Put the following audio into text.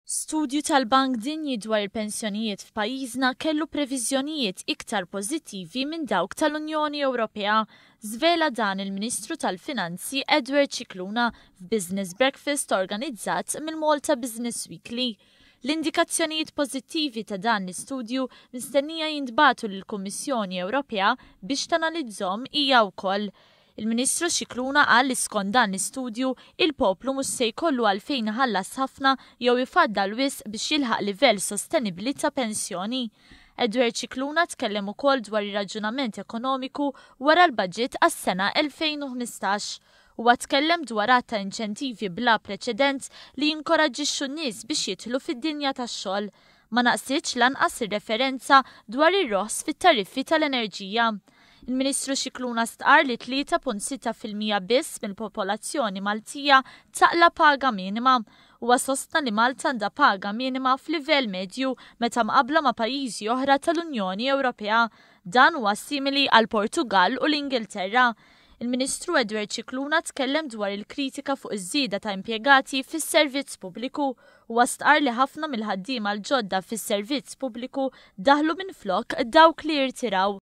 Studju tal-Bank Dinji dwar il-pensjonijiet f'pajjiżna kellu previżjonijiet iktar pożittivi minn dawk tal-Unjoni Ewropea, żvela dan il-Ministru tal-Finanzi Edward Cicluna f'Business Breakfast organizzat mill-Malta Business Weekly. L-indikazzjonijiet pożittivi ta' dan l-istudju mistennija jintbagħtu lill-Kummissjoni Ewropea biex tanalizzhom hija wkoll. Il-Ministru Cicluna qal li skont dan l-istudju il-poplu mhux se jkollu għalfejn iħallas ħafna jew ifaddal wisq biex jilħaq livell sostenibbli ta' pensjoni. Edward Cicluna tkellem ukoll dwar ir-raġunament ekonomiku wara l-baġġett għas-sena 2015. Huwa tkellem dwar ta' inċentivi bla preċedent li jinkoraġġixxu n-nies biex jidħlu fid-dinja tax-xogħol. Ma naqsitx lanqas ir-referenza dwar ir-roħs fit-tariffi tal-enerġija. Il-Ministru Cicluna stqar li 3.6% biss mill-popolazzjoni Maltija taqla paga minima. Huwa sostna li Malta għandha paga minima f'livell medju meta mqabbla ma' pajjiżi oħra tal-Unjoni Ewropea. Dan huwa simili għal Portugal u l-Ingilterra. Il-Ministru Edward Cicluna tkellem dwar il-kritika fuq iż-żieda ta' impjegati fis-servizz pubbliku u stqar li ħafna mill-ħaddiema l-ġodda fis-servizz pubbliku daħlu minflok dawk li jirtiraw.